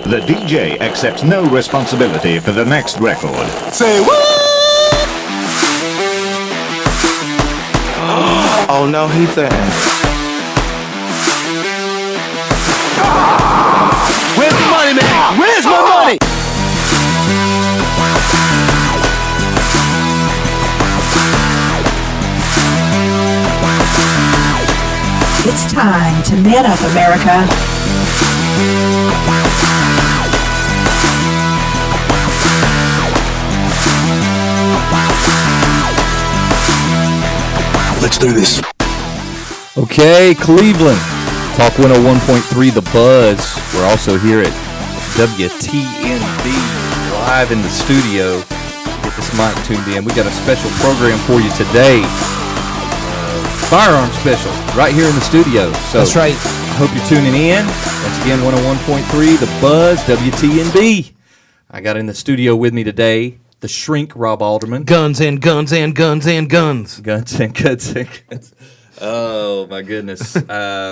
The DJ accepts no responsibility for the next record. Say what? Oh no, he said. Where's the money, man? Where's my money? It's time to man up, America. Let's do this. Okay, Cleveland. Talk 101.3 The Buzz. We're also here at WTNB live in the studio. Get this mic tuned in. We got a special program for you today. Firearm special right here in the studio. So that's right. I hope you're tuning in. Once again, 101.3 The Buzz, WTNB. I got in the studio with me today the shrink, Rob Alderman. Guns and guns and guns and guns. Guns and guns and guns. Oh, my goodness.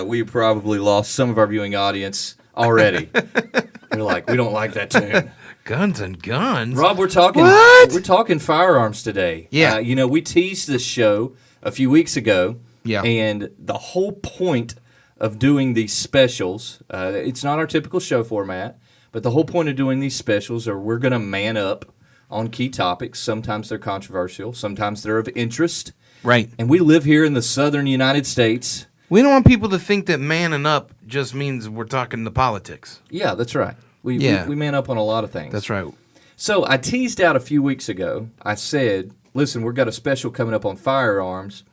We probably lost some of our viewing audience already. They're like, we don't like that tune. Guns and guns? Rob, we're talking What? We're talking firearms today. Yeah. We teased this show a few weeks ago. Yeah. And the whole point of doing these specials, it's not our typical show format, but the whole point of doing these specials are we're going to man up on key topics. Sometimes they're controversial. Sometimes they're of interest. Right. And we live here in the southern United States. We don't want people to think that manning up just means we're talking the politics. Yeah, that's right. We man up on a lot of things. That's right. So I teased out a few weeks ago. I said, listen, we've got a special coming up on firearms.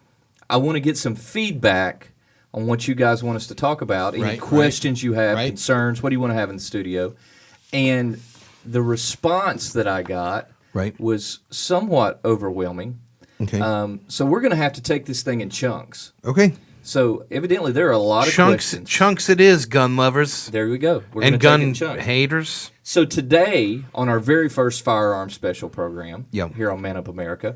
I want to get some feedback on what you guys want us to talk about. Any questions you have, concerns, what do you want to have in the studio? And the response that I got was somewhat overwhelming. Okay. So we're going to have to take this thing in chunks. Okay. So evidently there are a lot of questions. Chunks it is, gun lovers. There we go. We're and gun gun haters. So today, on our very first firearm special program here on Man Up America,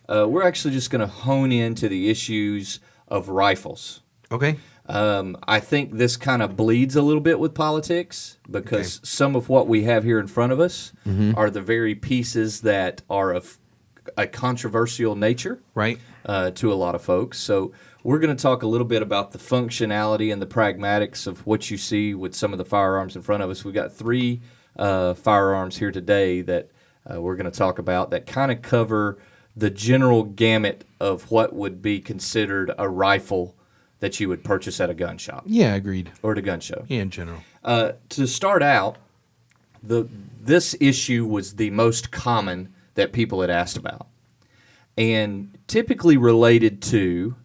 we're actually just going to hone into the issues of rifles. Okay. I think this kind of bleeds a little bit with politics because some of what we have here in front of us are the very pieces that are of a controversial nature to a lot of folks. So we're going to talk a little bit about the functionality and the pragmatics of what you see with some of the firearms in front of us. We've got three firearms here today that we're going to talk about that kind of cover the general gamut of what would be considered a rifle that you would purchase at a gun shop. Yeah, agreed. Or at a gun show. Yeah, in general. To start out, this issue was the most common that people had asked about, and typically related to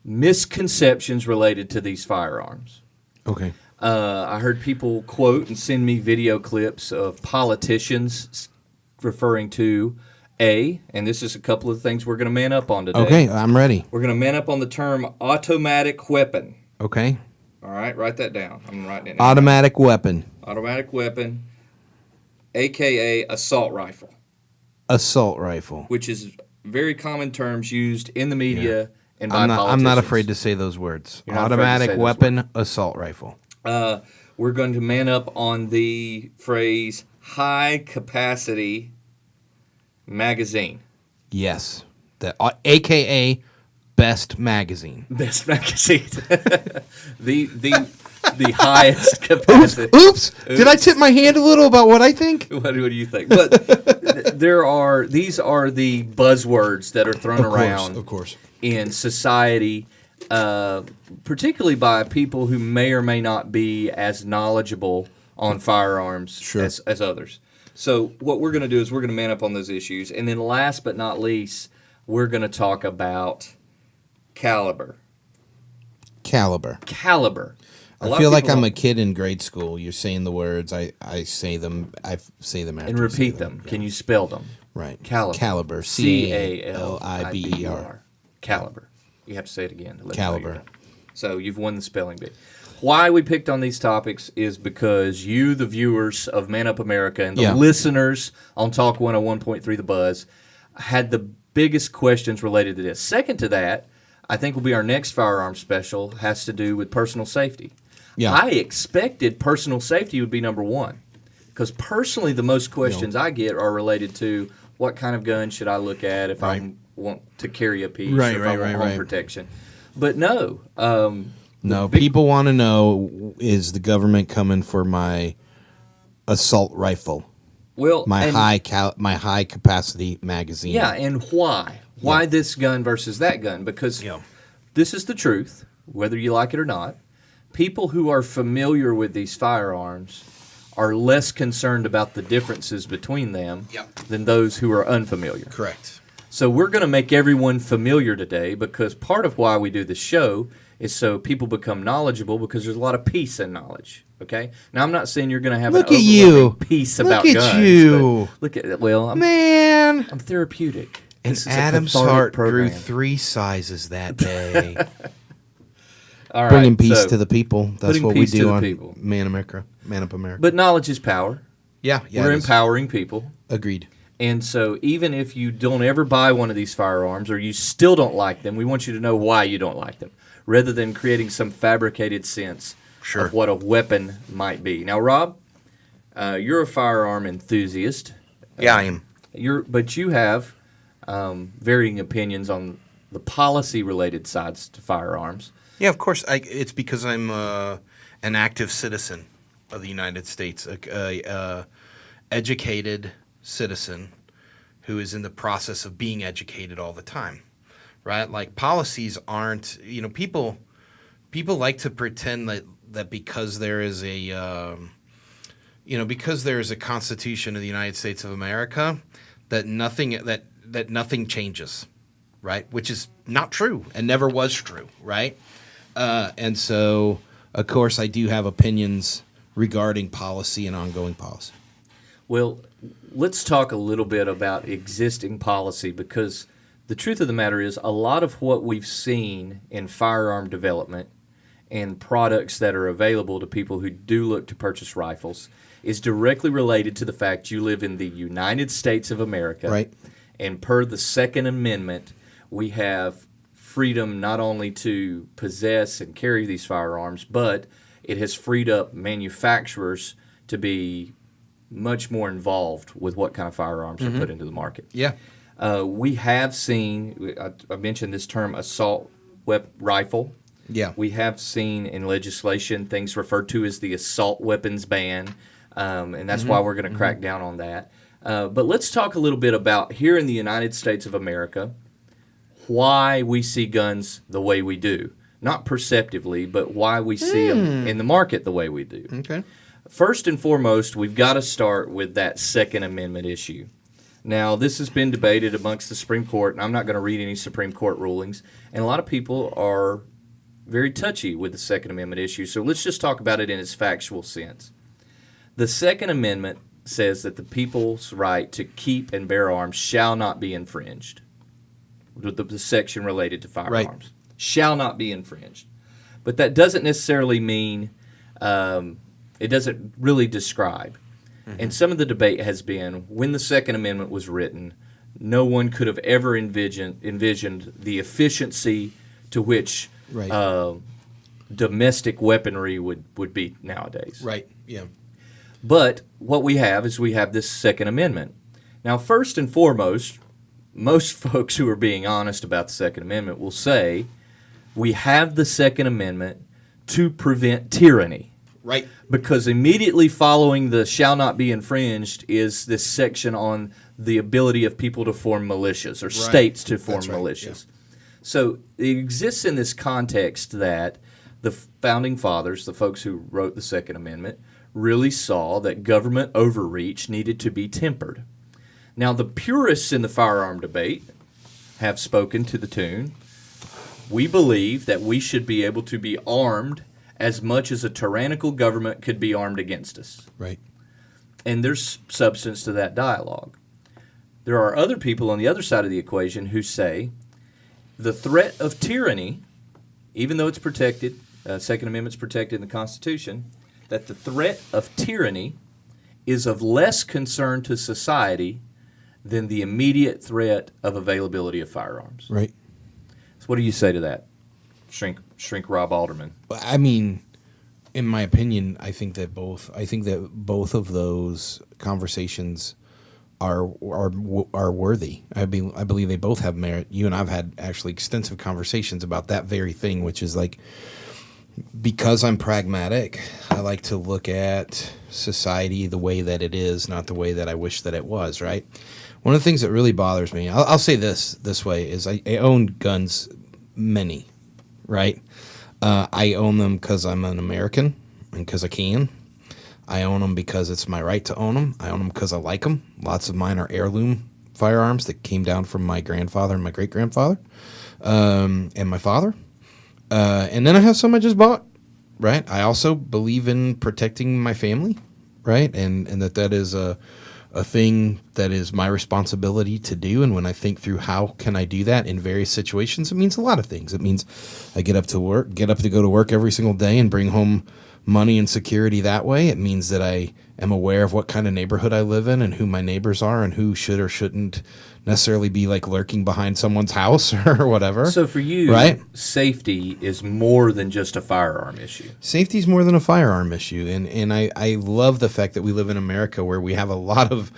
misconceptions related to these firearms. Okay. I heard people quote and send me video clips of politicians referring to and this is a couple of things we're going to man up on today. Okay, I'm ready. We're going to man up on the term automatic weapon. Okay. All right, write that down. I'm writing it down. Automatic weapon. Automatic weapon, a.k.a. assault rifle. Assault rifle. Which is very common terms used in the media and by politicians. I'm not afraid to say those words. Automatic weapon, assault rifle. We're going to man up on the phrase high-capacity magazine. Yes. A.k.a. best magazine. Best magazine. the highest capacity. Oops. Did I tip my hand a little about what I think? What do you think? But these are the buzzwords that are thrown around of course. in society, particularly by people who may or may not be as knowledgeable on firearms as others. So what we're going to do is we're going to man up on those issues. And then last but not least, we're going to talk about caliber. Caliber. I feel like I'm a kid in grade school. You're saying the words. I say them after. And repeat them. Can you spell them? Right. Caliber. Caliber. Caliber. You have to say it again. Caliber. So you've won the spelling bee. Why we picked on these topics is because you, the viewers of Man Up America, and the listeners on Talk 101.3 The Buzz, had the biggest questions related to this. Second to that, I think will be our next firearm special, has to do with personal safety. Yeah. I expected personal safety would be number one. Because personally, the most questions I get are related to what kind of gun should I look at if I want to carry a piece, Right, or if right, I want right, home right. protection. But no, No, people want to know, is the government coming for my assault rifle, well, my and- my high capacity magazine? Yeah, and why? Why this gun versus that gun? Because this is the truth, whether you like it or not. People who are familiar with these firearms are less concerned about the differences between them than those who are unfamiliar. Correct. So we're going to make everyone familiar today, because part of why we do this show is so people become knowledgeable, because there's a lot of peace in knowledge. Okay. Now I'm not saying you're going to have Look an at you. overwhelming peace Look about at guns. you. But look at well, Man, I'm therapeutic. and This is a Adam's cathartic heart grew program. 3 sizes that day. All right, Bringing peace so- to the people. That's putting what we peace to do the on people. Man Up America. But knowledge is power. yeah, We're it is. empowering people. Agreed. And so even if you don't ever buy one of these firearms, or you still don't like them, we want you to know why you don't like them, rather than creating some fabricated sense of what a weapon might be. Now, Rob, you're a firearm enthusiast. Yeah, I am. But you have varying opinions on the policy-related sides to firearms. Yeah, of course. It's because I'm an active citizen of the United States, a educated citizen who is in the process of being educated all the time, right? Like, policies aren't, people like to pretend that because there is a because there is a Constitution of the United States of America, that nothing changes, right? Which is not true and never was true, right? And so, of course, I do have opinions regarding policy and ongoing policy. Well, let's talk a little bit about existing policy, because the truth of the matter is a lot of what we've seen in firearm development and products that are available to people who do look to purchase rifles is directly related to the fact you live in the United States of America. Right. And per the Second Amendment, we have freedom not only to possess and carry these firearms, but it has freed up manufacturers to be much more involved with what kind of firearms are put into the market. Yeah. We have seen, I mentioned this term, assault rifle. Yeah. We have seen in legislation things referred to as the assault weapons ban, and that's why we're going to crack down on that. But let's talk a little bit about, here in the United States of America, why we see guns the way we do. Not perceptively, but why we see them in the market the way we do. Okay. First and foremost, we've got to start with that Second Amendment issue. Now, this has been debated amongst the Supreme Court, and I'm not going to read any Supreme Court rulings, and a lot of people are very touchy with the Second Amendment issue, so let's just talk about it in its factual sense. The Second Amendment says that the people's right to keep and bear arms shall not be infringed. The section related to firearms shall not be infringed. But that doesn't necessarily mean, it doesn't really describe. And some of the debate has been, when the Second Amendment was written, no one could have ever envisioned the efficiency to which domestic weaponry would be nowadays. Right. Yeah. But what we have is we have this Second Amendment. Now, first and foremost, most folks who are being honest about the Second Amendment will say we have the Second Amendment to prevent tyranny. Right. Because immediately following the shall not be infringed is this section on the ability of people to form militias, or states to form militias. So it exists in this context that the Founding Fathers, the folks who wrote the Second Amendment, really saw that government overreach needed to be tempered. Now, the purists in the firearm debate have spoken to the tune. We believe that we should be able to be armed as much as a tyrannical government could be armed against us. Right. And there's substance to that dialogue. There are other people on the other side of the equation who say the threat of tyranny, even though it's protected, Second Amendment's protected in the Constitution, that the threat of tyranny is of less concern to society than the immediate threat of availability of firearms. Right. So what do you say to that, Shrink Rob Alderman? I mean, in my opinion, I think that both of those conversations are worthy. I believe they both have merit. You and I've had actually extensive conversations about that very thing, which is like, because I'm pragmatic, I like to look at society the way that it is, not the way that I wish that it was, right? One of the things that really bothers me, I'll say this way, is I own guns, many, right? I own them because I'm an American and because I can. I own them because it's my right to own them. I own them because I like them. Lots of mine are heirloom firearms that came down from my grandfather and my great-grandfather and my father. And then I have some I just bought, right? I also believe in protecting my family, right? And that is a thing that is my responsibility to do. And when I think through how can I do that in various situations, it means a lot of things. It means I get up to go to work every single day and bring home money and security that way. It means that I am aware of what kind of neighborhood I live in and who my neighbors are and who should or shouldn't necessarily be like lurking behind someone's house or whatever. So for you, right? Safety is more than just a firearm issue. Safety is more than a firearm issue, and I love the fact that we live in America where we have a lot of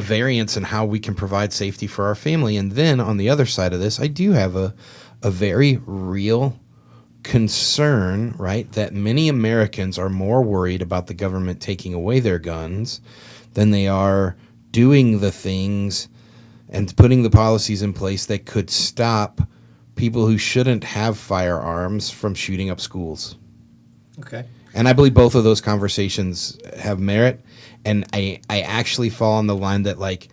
variance in how we can provide safety for our family. And then on the other side of this, I do have a very real concern, right, that many Americans are more worried about the government taking away their guns than they are doing the things and putting the policies in place that could stop people who shouldn't have firearms from shooting up schools. Okay. And I believe both of those conversations have merit. And I actually fall on the line that, like,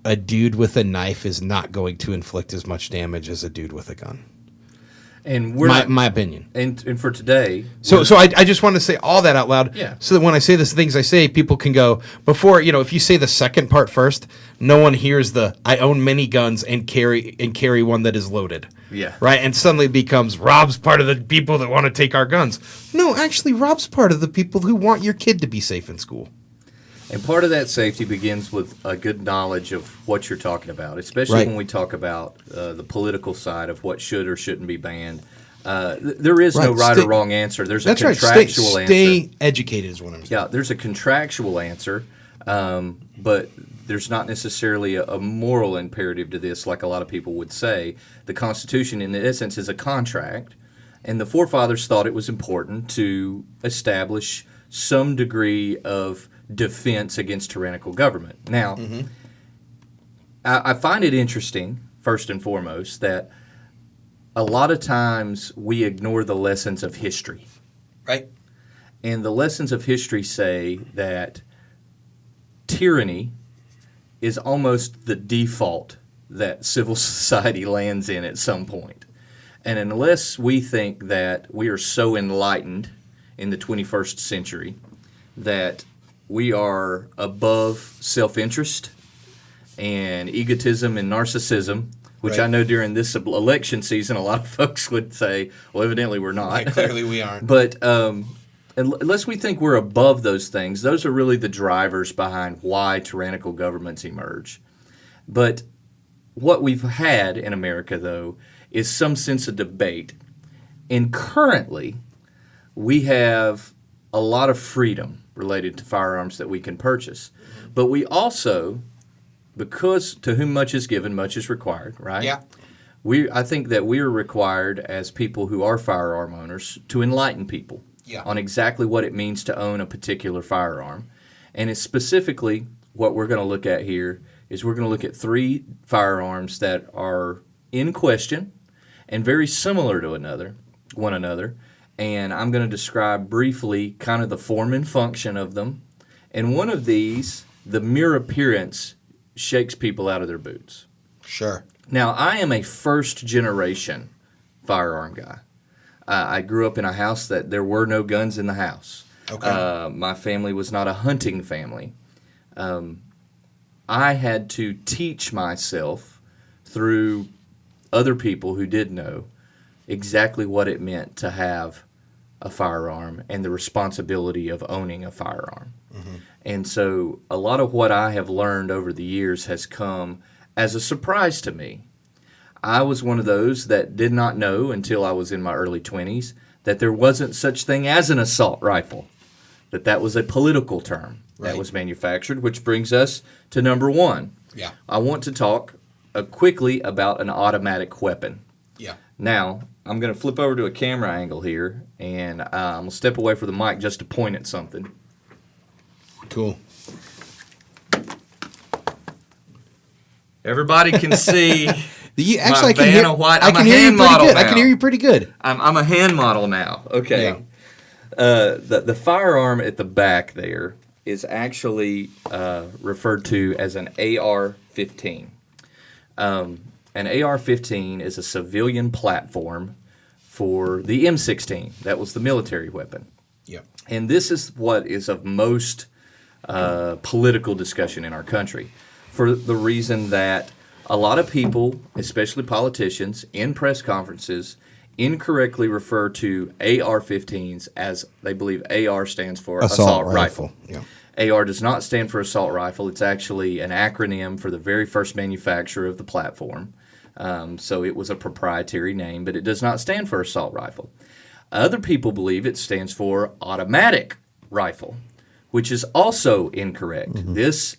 a dude with a knife is not going to inflict as much damage as a dude with a gun. And we're my opinion. And for today, So I just want to say all that out loud, Yeah. so that when I say the things I say, people can go, before, if you say the second part first, no one hears the I own many guns and carry one that is loaded. Yeah. Right? And suddenly it becomes Rob's part of the people that want to take our guns. No, actually Rob's part of the people who want your kid to be safe in school. And part of that safety begins with a good knowledge of what you're talking about, especially Right. when we talk about the political side of what should or shouldn't be banned. There is no right or wrong answer. There's a That's right. contractual answer. Stay educated is what I'm saying. Yeah, there's a contractual answer, but there's not necessarily a moral imperative to this, like a lot of people would say. The Constitution, in essence, is a contract, and the forefathers thought it was important to establish some degree of defense against tyrannical government. Now, I find it interesting, first and foremost, that a lot of times we ignore the lessons of history. Right? And the lessons of history say that tyranny is almost the default that civil society lands in at some point. And unless we think that we are so enlightened in the 21st century that we are above self-interest and egotism and narcissism, which Right. I know during this election season a lot of folks would say, well, evidently we're not. Right, clearly we aren't. But unless we think we're above those things, those are really the drivers behind why tyrannical governments emerge. But what we've had in America, though, is some sense of debate. And currently, we have a lot of freedom related to firearms that we can purchase. But we also, because to whom much is given, much is required, right? Yeah. I think that we are required as people who are firearm owners to enlighten people on exactly what it means to own a particular firearm. And it's specifically what we're going to look at here is we're going to look at 3 firearms that are in question and very similar to one another. And I'm going to describe briefly kind of the form and function of them. And one of these, the mere appearance, shakes people out of their boots. Sure. Now, I am a first-generation firearm guy. I grew up in a house that there were no guns in the house. Okay. My family was not a hunting family. I had to teach myself through other people who did know exactly what it meant to have a firearm and the responsibility of owning a firearm. And so a lot of what I have learned over the years has come as a surprise to me. I was one of those that did not know until I was in my early 20s that there wasn't such thing as an assault rifle, that was a political term that Right. was manufactured, which brings us to number one. Yeah. I want to talk quickly about an automatic weapon. Yeah. Now, I'm going to flip over to a camera angle here, and I'm going to step away from the mic just to point at something. Cool. Everybody can see. You, My actually, I can Vanna hear. White. I I'm can a hear you hand pretty model good. I now. can hear you pretty good. I'm a hand model now. Okay. Yeah. The firearm at the back there is actually referred to as an AR-15. An AR-15 is a civilian platform for the M16. That was the military weapon. Yeah. And this is what is of most political discussion in our country, for the reason that a lot of people, especially politicians, in press conferences, incorrectly refer to AR-15s as they believe AR stands for assault rifle. Yeah. AR does not stand for assault rifle. It's actually an acronym for the very first manufacturer of the platform. So it was a proprietary name, but it does not stand for assault rifle. Other people believe it stands for automatic rifle, which is also incorrect. This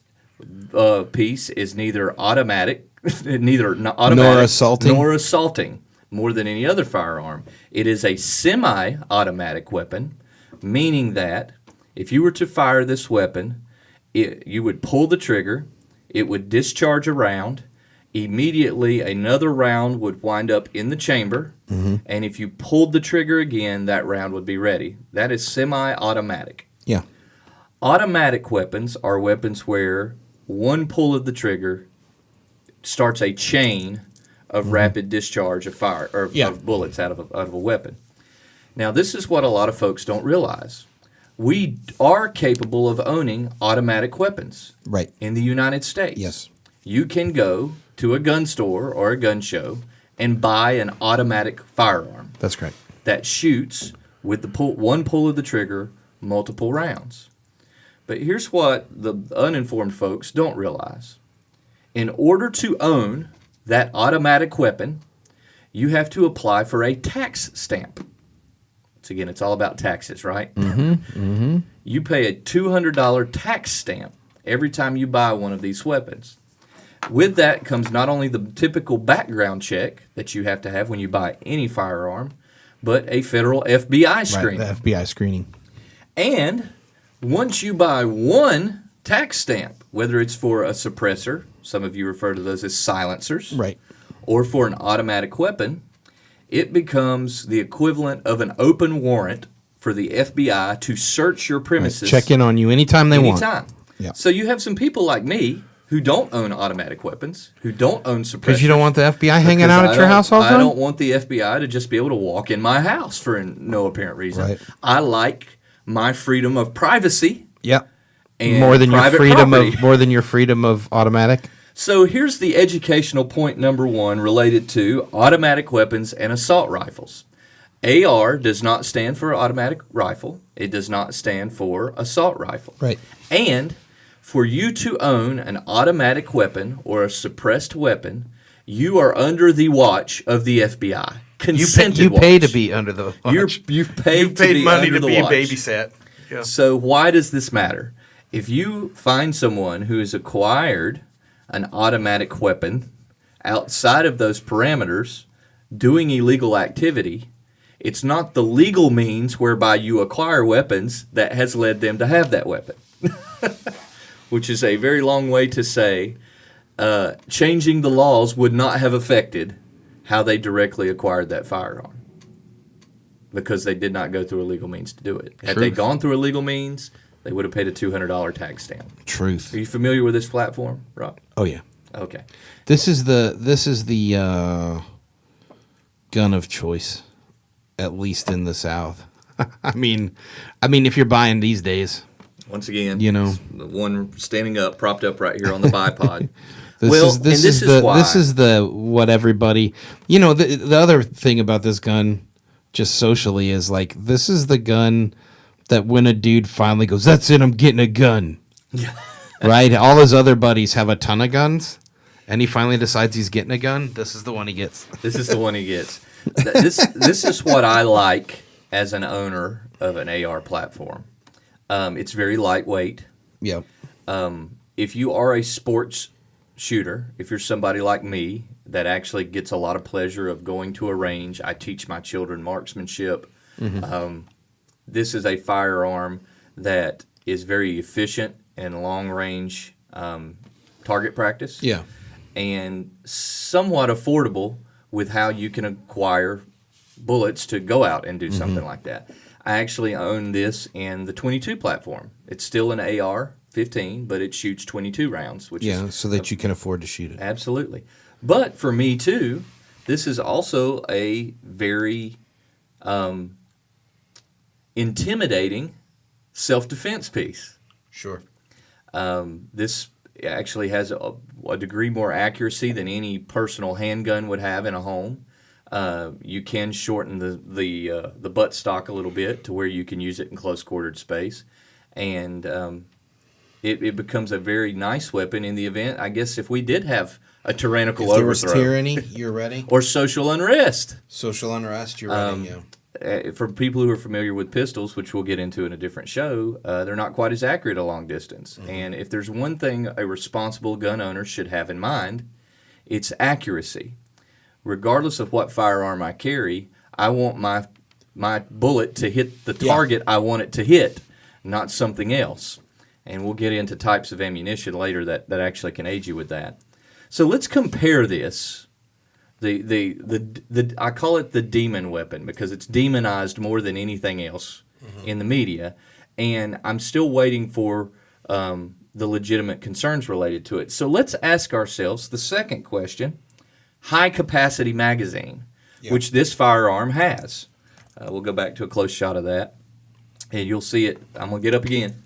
piece is neither automatic, Nor assaulting. nor assaulting more than any other firearm. It is a semi-automatic weapon, meaning that if you were to fire this weapon, you would pull the trigger, it would discharge a round, immediately another round would wind up in the chamber, and if you pulled the trigger again, that round would be ready. That is semi-automatic. Yeah. Automatic weapons are weapons where one pull of the trigger starts a chain of rapid discharge of fire or of bullets out of a weapon. Now, this is what a lot of folks don't realize. We are capable of owning automatic weapons Right. in the United States. Yes. You can go to a gun store or a gun show and buy an automatic firearm That's correct. that shoots with the one pull of the trigger multiple rounds. But here's what the uninformed folks don't realize. In order to own that automatic weapon, you have to apply for a tax stamp. So again, it's all about taxes, right? You pay a $200 tax stamp every time you buy one of these weapons. With that comes not only the typical background check that you have to have when you buy any firearm, but a federal FBI screening. Right. The FBI screening. And once you buy one tax stamp, whether it's for a suppressor, some of you refer to those as silencers, Right. or for an automatic weapon, it becomes the equivalent of an open warrant for the FBI to search your premises. Check in on you anytime they want. anytime. Yeah. So you have some people like me who don't own automatic weapons, who don't own suppressors. Because you don't want the FBI hanging Because out at your house all the I time? don't want the FBI to just be able to walk in my house for no apparent reason. Right. I like my freedom of privacy Yeah. and More than your private freedom property. of automatic. So here's the educational point number one related to automatic weapons and assault rifles. AR does not stand for automatic rifle. It does not stand for assault rifle. Right. And for you to own an automatic weapon or a suppressed weapon, you are under the watch of the FBI. Consented You pay watch. to be under the watch. You've paid, You paid be money under to the be watch. babysat. Yeah. So why does this matter? If you find someone who has acquired an automatic weapon outside of those parameters doing illegal activity, it's not the legal means whereby you acquire weapons that has led them to have that weapon. Which is a very long way to say changing the laws would not have affected how they directly acquired that firearm. Because they did not go through a legal means to do it. Had they Truth. gone through a legal means, they would have paid a $200 tax stamp. Truth. Are you familiar with this platform, Rob? Oh yeah. Okay. This is the gun of choice, at least in the South. I mean, if you're buying these days, Once again, You know. the one standing up, propped up right here on the bipod. this is what everybody. The other thing about this gun, just socially, is like this is the gun that when a dude finally goes, "That's it, I'm getting a gun." Right? All his other buddies have a ton of guns, and he finally decides he's getting a gun. This is the one he gets. This is the one he gets. This is what I like as an owner of an AR platform. It's very lightweight. Yep. If you are a sports shooter, if you're somebody like me that actually gets a lot of pleasure of going to a range, I teach my children marksmanship. This is a firearm that is very efficient in long range target practice. Yeah. And somewhat affordable with how you can acquire bullets to go out and do something like that. I actually own this in the 22 platform. It's still an AR-15, but it shoots 22 rounds, which is So that you can afford to shoot it. absolutely. But for me too, this is also a very intimidating self-defense piece. Sure. This actually has a degree more accuracy than any personal handgun would have in a home. You can shorten the butt stock a little bit to where you can use it in close quartered space, and it becomes a very nice weapon in the event. I guess if we did have a tyrannical If there was overthrow tyranny, you're ready. or social unrest. Social unrest, you're ready. Yeah. For people who are familiar with pistols, which we'll get into in a different show, they're not quite as accurate a long distance. And if there's one thing a responsible gun owner should have in mind, it's accuracy. Regardless of what firearm I carry, I want my bullet to hit the target I want it to hit, not something else. And we'll get into types of ammunition later that actually can aid you with that. So let's compare this. The I call it the demon weapon because it's demonized more than anything else in the media, and I'm still waiting for the legitimate concerns related to it. So let's ask ourselves the second question: high capacity magazine, which this firearm has. We'll go back to a close shot of that, and you'll see it. I'm gonna get up again.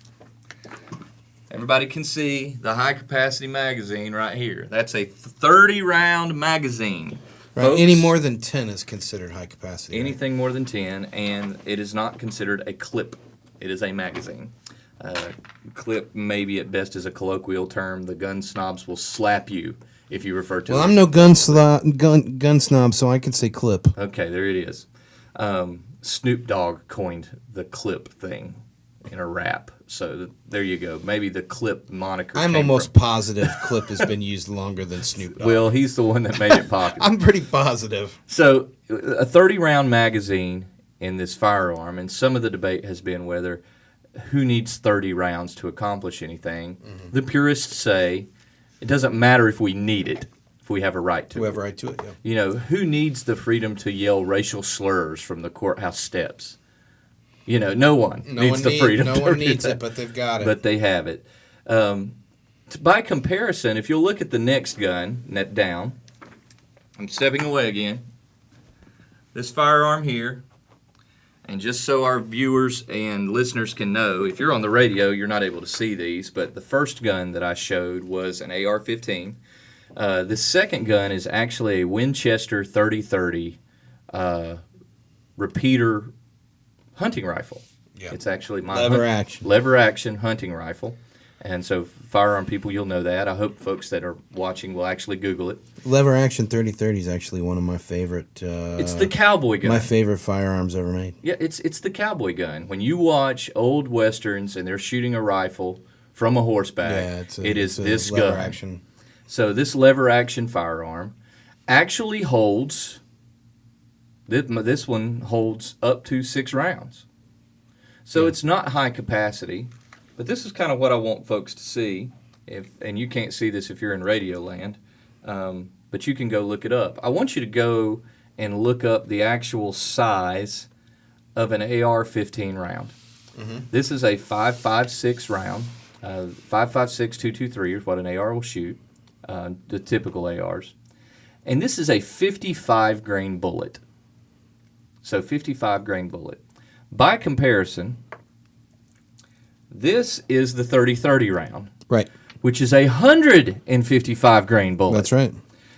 Everybody can see the high capacity magazine right here. That's a 30 round magazine. Right. Folks, Any more than 10 is considered high capacity. anything more than 10, and it is not considered a clip. It is a magazine. Clip maybe at best is a colloquial term. The gun snobs will slap you if you refer to it. Well, I'm no gun snob, so I can say clip. Okay, there it is. Snoop Dogg coined the clip thing in a rap. So there you go. Maybe the clip moniker. I'm came almost from- positive clip has been used longer than Snoop Dogg. Well, he's the one that made it popular. I'm pretty positive. So a 30-round magazine in this firearm, and some of the debate has been whether who needs 30 rounds to accomplish anything. The purists say it doesn't matter if we need it, if we have a right to Whoever it. I to it, yeah. You know, who needs the freedom to yell racial slurs from the courthouse steps? You know, no one needs the freedom. No to one do needs that. it, but they've got it. But they have it. By comparison, if you'll look at the next gun, net down, I'm stepping away again. This firearm here, and just so our viewers and listeners can know, if you're on the radio, you're not able to see these, but the first gun that I showed was an AR-15. The second gun is actually a Winchester 30-30 repeater hunting rifle. Yeah. It's actually my Lever action hunting rifle. And so firearm people, you'll know that. I hope folks that are watching will actually Google it. Lever action 30-30 is actually one of my favorite. It's the cowboy gun. My favorite firearms ever made. Yeah, it's the cowboy gun. When you watch old westerns and they're shooting a rifle from a horseback, Yeah, it is this lever gun. action. So this lever action firearm actually holds. This one holds up to 6 rounds. So it's not high capacity, but this is kind of what I want folks to see. And you can't see this if you're in radio land, but you can go look it up. I want you to go and look up the actual size of an AR-15 round. This is a 5.56 round. 5.56 .223 is what an AR will shoot, the typical ARs. And this is a 55 grain bullet. So 55 grain bullet. By comparison, this is the 30-30 round, Right. which is a 155 grain bullet. That's right.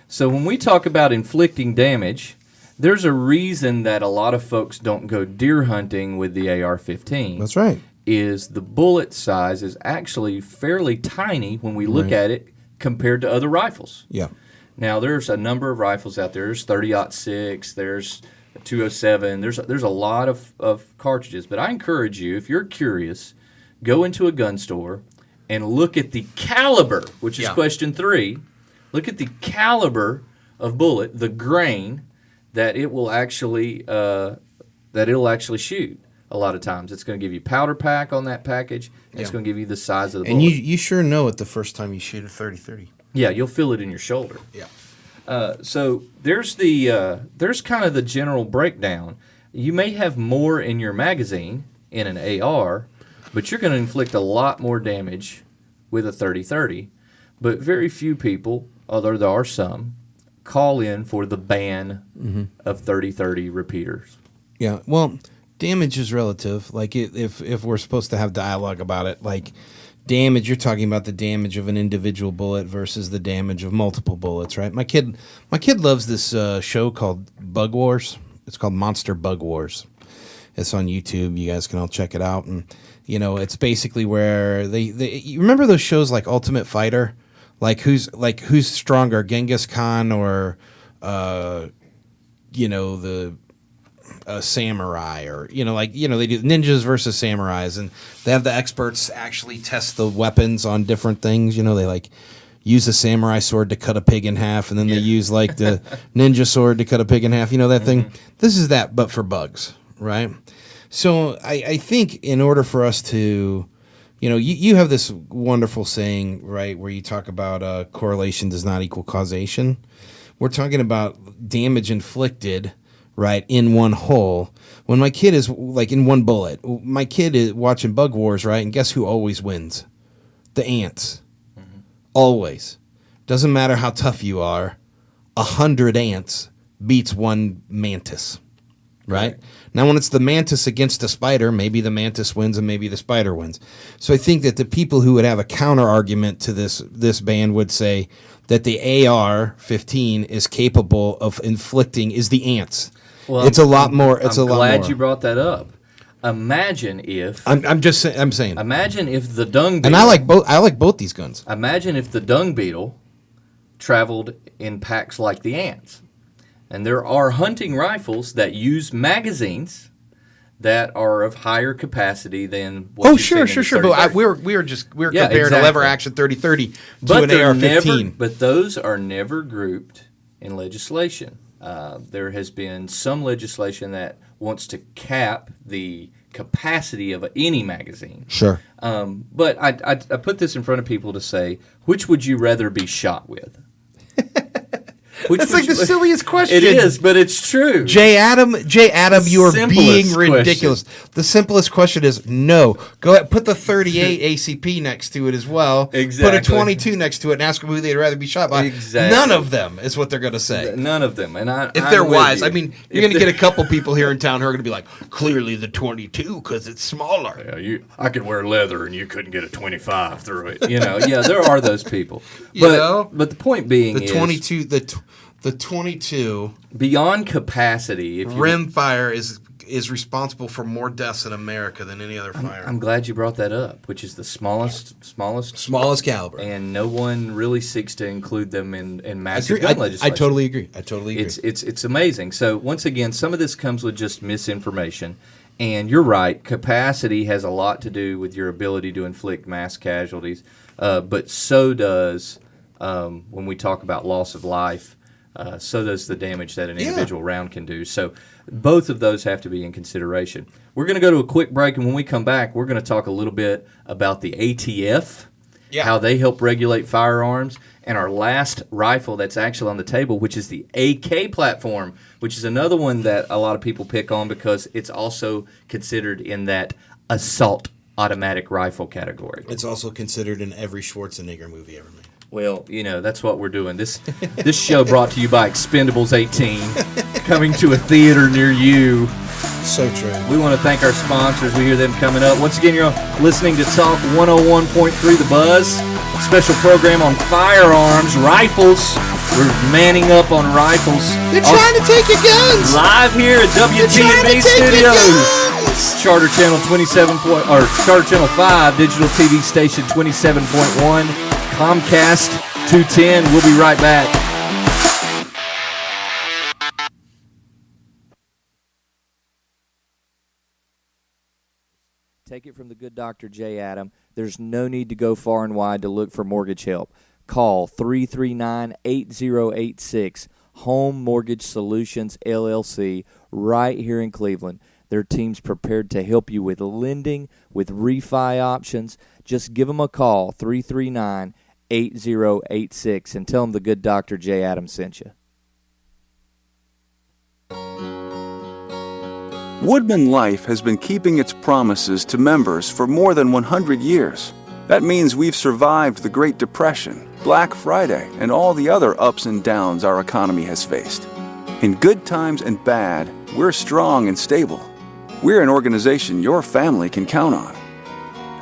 So when we talk about inflicting damage, there's a reason that a lot of folks don't go deer hunting with the AR-15. That's right. Is the bullet size is actually fairly tiny when we look at it compared to other rifles. Yeah. Now, there's a number of rifles out there. There's 30-06, there's .207. There's a lot of cartridges, but I encourage you, if you're curious, go into a gun store and look at the caliber, which is question 3. Look at the caliber of bullet, the grain that it will actually shoot. A lot of times, it's going to give you powder pack on that package. And It's going to give you the size of the And bullet. you sure know it the first time you shoot a 30-30. Yeah, you'll feel it in your shoulder. Yeah. So there's kind of the general breakdown. You may have more in your magazine in an AR, but you're going to inflict a lot more damage with a 30-30. But very few people, although there are some, call in for the ban of 30-30 repeaters. Yeah. Well, damage is relative. Like if we're supposed to have dialogue about it, like damage, you're talking about the damage of an individual bullet versus the damage of multiple bullets, right? My kid loves this show called Bug Wars. It's called Monster Bug Wars. It's on YouTube. You guys can all check it out. And it's basically where they you remember those shows like Ultimate Fighter, who's stronger, Genghis Khan or the samurai, or they do ninjas versus samurais, and they have the experts actually test the weapons on different things. They use a samurai sword to cut a pig in half, and then they use the ninja sword to cut a pig in half. That thing. This is that, but for bugs, right? So I think in order for us to, you have this wonderful saying, right, where you talk about correlation does not equal causation. We're talking about damage inflicted, right, in one hole. When my kid is in one bullet, my kid is watching Bug Wars, right, and guess who always wins? The ants. Always. Doesn't matter how tough you are, 100 ants beats one mantis, right? Now, when it's the mantis against the spider, maybe the mantis wins and maybe the spider wins. So I think that the people who would have a counter argument to this ban would say that the AR-15 is capable of inflicting is the ants. Well, it's a lot more. It's I'm a lot glad more. you brought that up. Imagine if I'm saying. Imagine if the dung beetle. And I like both these guns. Imagine if the dung beetle traveled in packs like the ants. And there are hunting rifles that use magazines that are of higher capacity than what you've seen in the But 30-30. we were Yeah, comparing exactly. a lever action 30-30 to But an they're AR-15. but those are never grouped in legislation. There has been some legislation that wants to cap the capacity of any magazine. Sure. But I put this in front of people to say, which would you rather be shot with? That's like the silliest question. It is, but it's true. J. Adam, you are simplest being ridiculous. The simplest question is no. Go ahead, put the 38 ACP next to it as well. Exactly. Put a 22 next to it and ask them who they'd rather be shot by. Exactly. None of them is what they're going to say. None of them. And If they're wise. I mean, you're going to get a couple people here in town who are going to be like, clearly the 22 because it's smaller. Yeah, I could wear leather and you couldn't get a 25 through it. Yeah, there are those people. But the point being The is 22, the 22 beyond capacity. If you, rimfire is responsible for more deaths in America than any other fire. I'm glad you brought that up, which is the smallest, Smallest caliber. and no one really seeks to include them in I massive agree. gun I legislation. totally agree. It's amazing. So once again, some of this comes with just misinformation. And you're right, capacity has a lot to do with your ability to inflict mass casualties, but so does when we talk about loss of life. So does the damage that an individual round can do. So both of those have to be in consideration. We're going to go to a quick break, and when we come back, we're going to talk a little bit about the ATF, how they help regulate firearms, and our last rifle that's actually on the table, which is the AK platform, which is another one that a lot of people pick on because it's also considered in that assault automatic rifle category. It's also considered in every Schwarzenegger movie ever made. Well, that's what we're doing. This show brought to you by Expendables 18, coming to a theater near you. So true. We want to thank our sponsors. We hear them coming up. Once again, you're listening to Talk 101.3 The Buzz, special program on firearms, rifles. We're manning up on rifles. They're trying to take your guns. Live here at WTMB Studios. Charter Channel 5, Digital TV Station 27.1. Comcast 210. We'll be right back. Take it from the good Dr. J. Adam. There's no need to go far and wide to look for mortgage help. Call 339-8086, Home Mortgage Solutions, LLC, right here in Cleveland. Their team's prepared to help you with lending, with refi options. Just give them a call, 339-8086, and tell them the good Dr. J. Adam sent you. Woodman Life has been keeping its promises to members for more than 100 years. That means we've survived the Great Depression, Black Friday, and all the other ups and downs our economy has faced. In good times and bad, we're strong and stable. We're an organization your family can count on.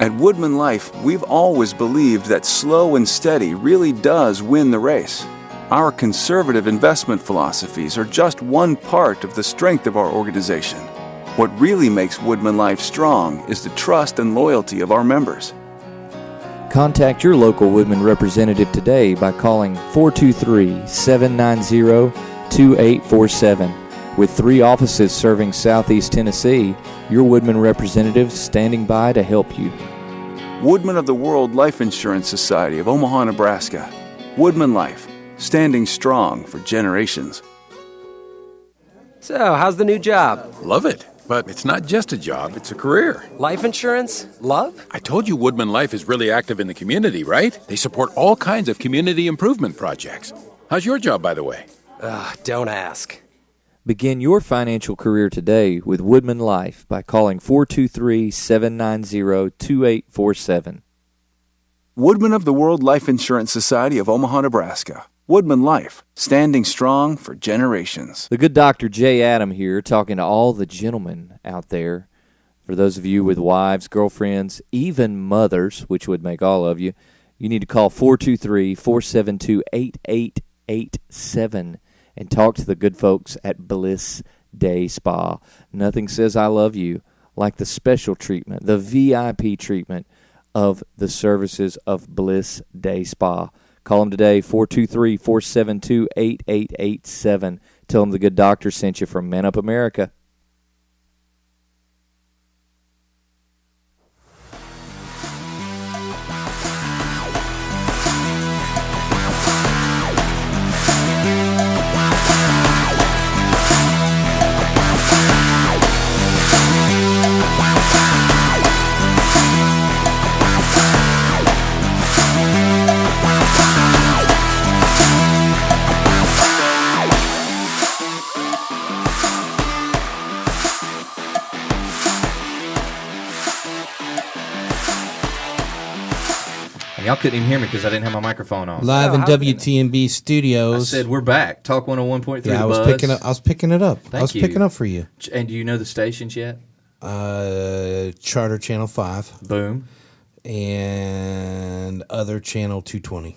At Woodman Life, we've always believed that slow and steady really does win the race. Our conservative investment philosophies are just one part of the strength of our organization. What really makes Woodman Life strong is the trust and loyalty of our members. Contact your local Woodman representative today by calling 423-790-2847. With 3 offices serving Southeast Tennessee, your Woodman representative standing by to help you. Woodman of the World Life Insurance Society of Omaha, Nebraska. Woodman Life, standing strong for generations. So, how's the new job? Love it. But it's not just a job, it's a career. Life insurance? Love? I told you Woodman Life is really active in the community, right? They support all kinds of community improvement projects. How's your job, by the way? Don't ask. Begin your financial career today with Woodman Life by calling 423-790-2847. Woodman of the World Life Insurance Society of Omaha, Nebraska. Woodman Life, standing strong for generations. The good Dr. J. Adam here, talking to all the gentlemen out there. For those of you with wives, girlfriends, even mothers, which would make all of you, you need to call 423-472-8887 and talk to the good folks at Bliss Day Spa. Nothing says I love you like the special treatment, the VIP treatment of the services of Bliss Day Spa. Call them today, 423-472-8887. Tell them the good doctor sent you from Man Up America. Y'all couldn't even hear me because I didn't have my microphone on. Live in WTMB studios. I said we're back. Talk 101.3. Yeah, I was picking it up. I was picking up for you. And do you know the stations yet? Charter Channel 5. Boom. And other channel 220.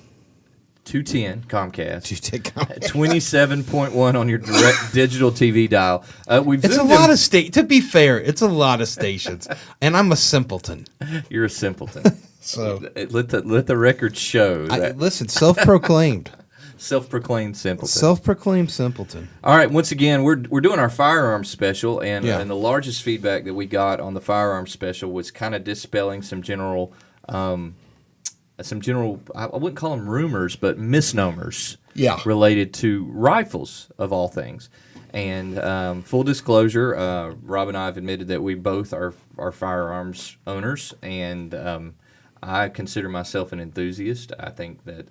210 Comcast. 210 Comcast. 27.1 on your direct digital TV dial. It's a lot of To be fair, it's a lot of stations, and I'm a simpleton. You're a simpleton. So let the record show. Listen, self-proclaimed. Self-proclaimed simpleton. Self-proclaimed simpleton. All right, once again, we're doing our firearms special, and the largest feedback that we got on the firearms special was kind of dispelling some general, I wouldn't call them rumors, but misnomers. Yeah. Related to rifles of all things. And full disclosure, Rob and I have admitted that we both are firearms owners, and I consider myself an enthusiast. I think that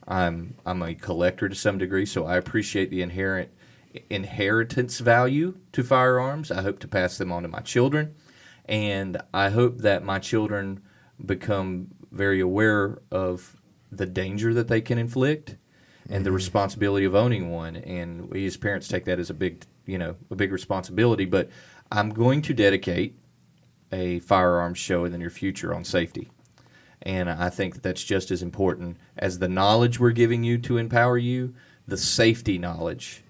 I'm a collector to some degree, so I appreciate the inherent inheritance value to firearms. I hope to pass them on to my children, and I hope that my children become very aware of the danger that they can inflict and the responsibility of owning one. And we as parents take that as a big responsibility. But I'm going to dedicate a firearms show in the near future on safety. And I think that's just as important as the knowledge we're giving you to empower you. The safety knowledge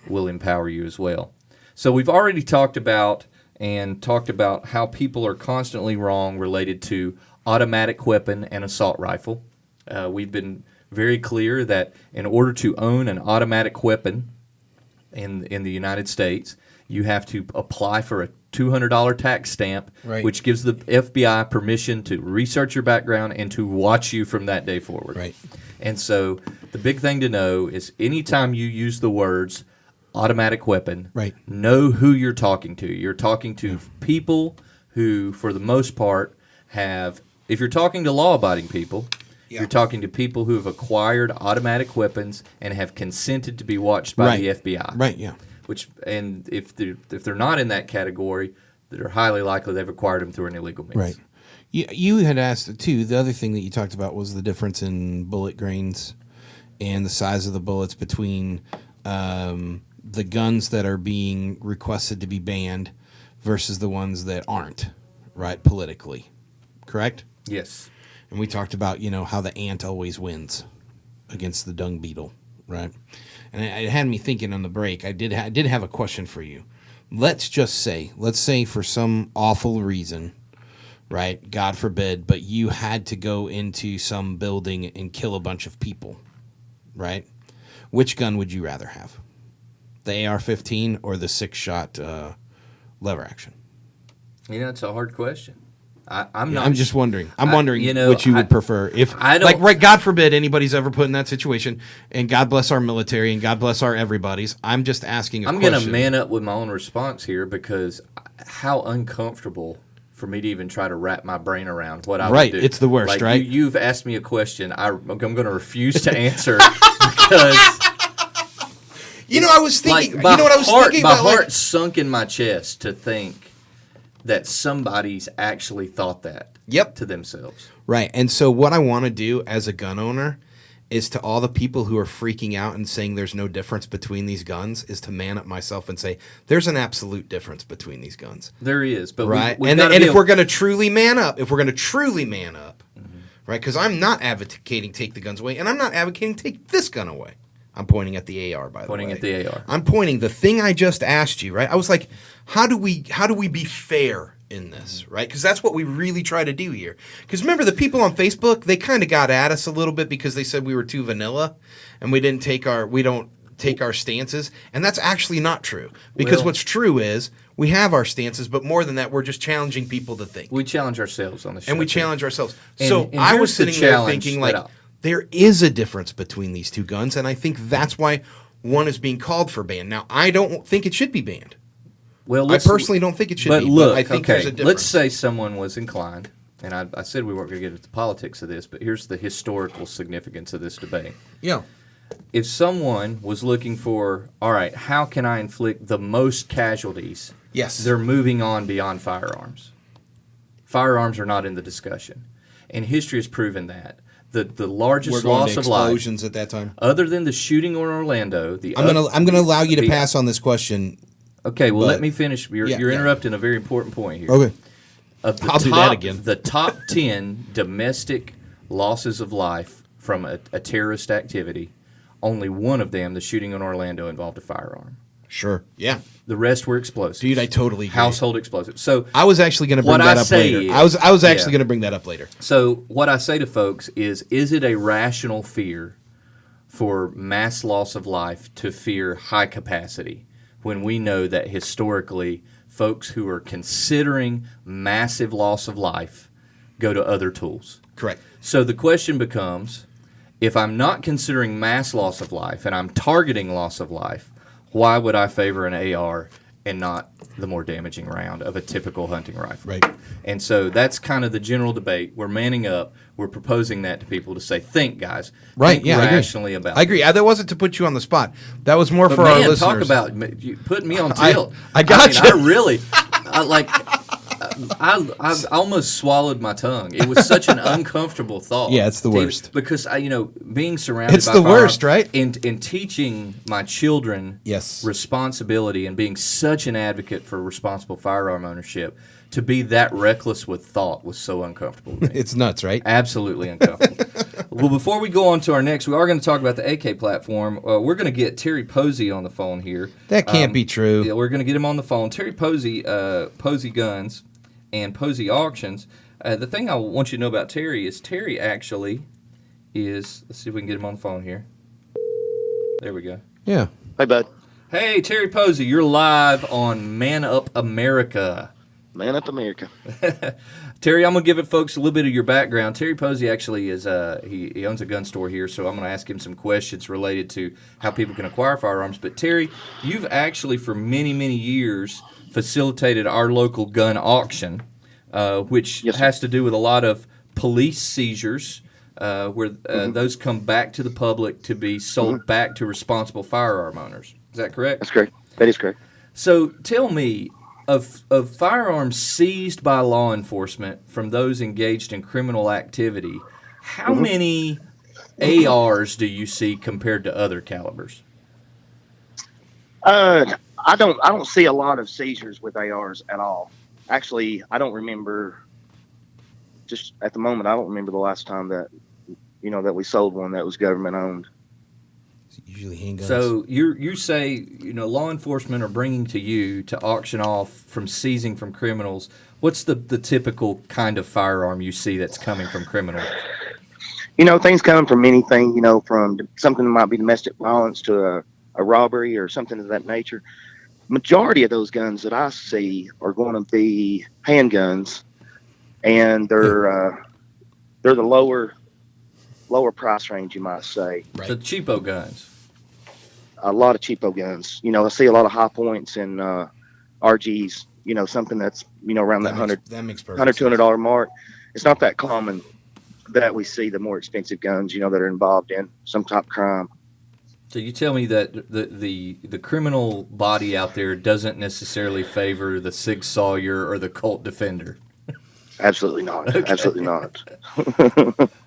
will empower you as well. So we've already talked about how people are constantly wrong related to automatic weapon and assault rifle. We've been very clear that in order to own an automatic weapon in the United States, you have to apply for $200 tax stamp, Right. which gives the FBI permission to research your background and to watch you from that day forward. Right. And so the big thing to know is anytime you use the words automatic weapon, Right. know who you're talking to. You're talking to people who, for the most part, have, if you're talking to law-abiding people, you're talking to people who have acquired automatic weapons and have consented to be watched by the FBI. Right, yeah. And if they're not in that category, they're highly likely they've acquired them through an illegal means. Right. You had asked, too, the other thing that you talked about was the difference in bullet grains and the size of the bullets between the guns that are being requested to be banned versus the ones that aren't, right, politically. Correct? Yes. And we talked about, how the ant always wins against the dung beetle, right? And it had me thinking on the break. I did have a question for you. Let's say for some awful reason, right? God forbid, but you had to go into some building and kill a bunch of people, right? Which gun would you rather have? The AR-15 or the 6-shot lever action? It's a hard question. I'm not. I'm just wondering. I'm wondering you know, what you would prefer. If I don't- Right, God forbid anybody's ever put in that situation, and God bless our military, and God bless our everybody's. I'm just asking a I'm question. going to man up with my own response here because how uncomfortable for me to even try to wrap my brain around what I Right, would do. it's the worst, Like, right? You've asked me a question I'm going to refuse to answer because I was thinking. like, my what I was thinking my about? Like, heart sunk in my chest to think that somebody's actually thought that Yep. to themselves. Right. And so what I want to do as a gun owner is to all the people who are freaking out and saying there's no difference between these guns is to man up myself and say there's an absolute difference between these guns. There is, but Right. we've And gotta and be if able- we're going to truly man up, right? Because I'm not advocating take the guns away, and I'm not advocating take this gun away. I'm pointing at the AR, by the way. Pointing at the AR. I'm pointing the thing I just asked you, right? I was like, how do we be fair in this, right? Because that's what we really try to do here. Because remember, the people on Facebook, they kind of got at us a little bit because they said we were too vanilla, and we don't take our stances, and that's actually not true. Because Well- what's true is we have our stances, but more than that, we're just challenging people to think, we challenge ourselves on the show. and we too. challenge ourselves. And- So and I here's was the sitting there challenge thinking, that like, there is a difference between these two guns, and I think that's why one is being called for ban. Now, I don't think it should be banned. Well, I personally don't think it should but be, look, but I think okay, there's a difference. let's say someone was inclined, and I said we weren't going to get into the politics of this, but here's the historical significance of this debate. Yeah. If someone was looking for, all right, how can I inflict the most casualties? Yes. They're moving on beyond firearms. Firearms are not in the discussion. And history has proven that. The largest We're going loss to of life, explosions at that time. other than the shooting in Orlando, I'm gonna allow you to the- pass on this question. Okay, well, but- let me finish. You're Yeah. interrupting a very important point here. Okay. Of the I'll do that again. The top 10 domestic losses of life from a terrorist activity, only one of them, the shooting in Orlando, involved a firearm. Sure. Yeah. The rest were explosives. Dude, I totally agree. Household explosives. So I was actually going to bring What that I up say later. is- I was actually yeah. going to bring that up later. So what I say to folks is it a rational fear for mass loss of life to fear high capacity when we know that historically folks who are considering massive loss of life go to other tools? Correct. So the question becomes, if I'm not considering mass loss of life and I'm targeting loss of life, why would I favor an AR and not the more damaging round of a typical hunting rifle? Right. And so that's kind of the general debate. We're manning up. We're proposing that to people to say, think, guys. Right. Think Yeah. rationally about I agree. That wasn't to put you on the spot. That was more But for man, our listeners. talk about you putting me on tilt. I got I you. really, I almost swallowed my tongue. It was such an uncomfortable thought. Yeah, it's the to- worst. because being surrounded. It's by the firearms worst, right? And teaching my children Yes. responsibility and being such an advocate for responsible firearm ownership, to be that reckless with thought was so uncomfortable to me. It's nuts, right? Absolutely uncomfortable. Well, before we go on to our next, we are going to talk about the AK platform. We're going to get Terry Posey on the phone here. That can't be true. Yeah, we're going to get him on the phone. Terry Posey, Posey Guns and Posey Auctions. The thing I want you to know about Terry is Terry actually is, let's see if we can get him on the phone here. There we go. Yeah. Hi, bud. Hey, Terry Posey, you're live on Man Up America. Man Up America. Terry, I'm going to give it folks a little bit of your background. Terry Posey actually is he owns a gun store here, so I'm going to ask him some questions related to how people can acquire firearms. But Terry, you've actually for many, many years facilitated our local gun auction, which Yes, sir. has to do with a lot of police seizures where those come back to the public to be sold back to responsible firearm owners. Is that correct? That's correct. That is correct. So tell me, of firearms seized by law enforcement from those engaged in criminal activity, how many ARs do you see compared to other calibers? I don't see a lot of seizures with ARs at all. Actually, I don't remember. Just at the moment, I don't remember the last time that that we sold one that was government owned. It's usually handguns. So you say law enforcement are bringing to you to auction off from seizing from criminals. What's the typical kind of firearm you see that's coming from criminals? Things come from anything. From something that might be domestic violence to a robbery or something of that nature. Majority of those guns that I see are going to be handguns, and they're the lower price range, you might say. Right. The cheapo guns. A lot of cheapo guns. I see a lot of high points and RGs. Something that's around that That makes perfect $100 mark. It's not that common that we see the more expensive guns, that are involved in some type of crime. So you tell me that the criminal body out there doesn't necessarily favor the Sig Sauer or the Colt Defender. Absolutely not. Okay. Absolutely not.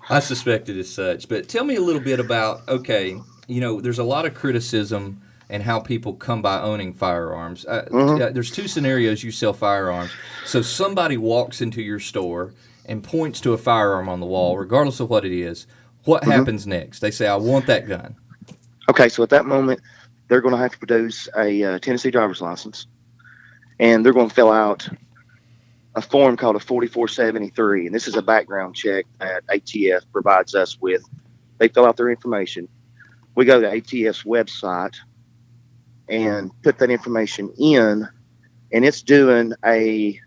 I suspected as such. But tell me a little bit about, there's a lot of criticism and how people come by owning firearms. There's two scenarios you sell firearms. So somebody walks into your store and points to a firearm on the wall, regardless of what it is. What happens next? They say, I want that gun. Okay, so at that moment, they're going to have to produce a Tennessee driver's license, and they're going to fill out a form called a 4473, and this is a background check that ATF provides us with. They fill out their information. We go to ATF's website and put that information in, and it's doing a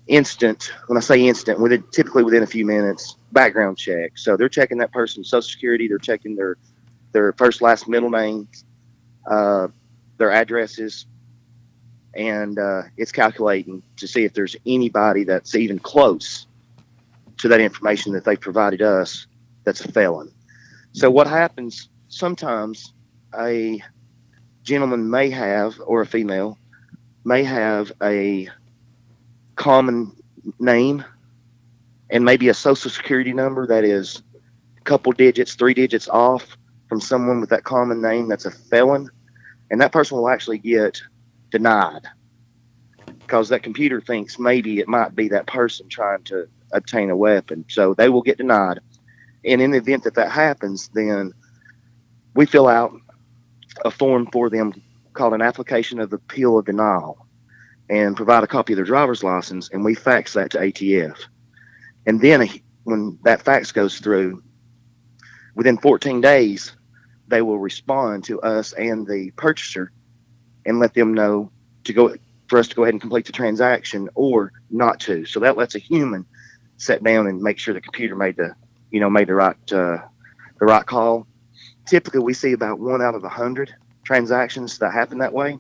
instant, when I say instant, typically within a few minutes, background check. So they're checking that person's Social Security, they're checking their first, last, middle names, their addresses, and it's calculating to see if there's anybody that's even close to that information that they provided us that's a felon. So what happens, sometimes a gentleman may have, or a female, may have a common name and maybe a Social Security number that is a couple digits, 3 digits off from someone with that common name that's a felon, and that person will actually get denied because that computer thinks maybe it might be that person trying to obtain a weapon. So they will get denied. And in the event that happens, then we fill out a form for them called an application of appeal of denial and provide a copy of their driver's license, and we fax that to ATF. And then when that fax goes through, within 14 days, they will respond to us and the purchaser and let them know for us to go ahead and complete the transaction or not to. So that lets a human sit down and make sure the computer made the right call. Typically, we see about 1 out of 100 transactions that happen that way,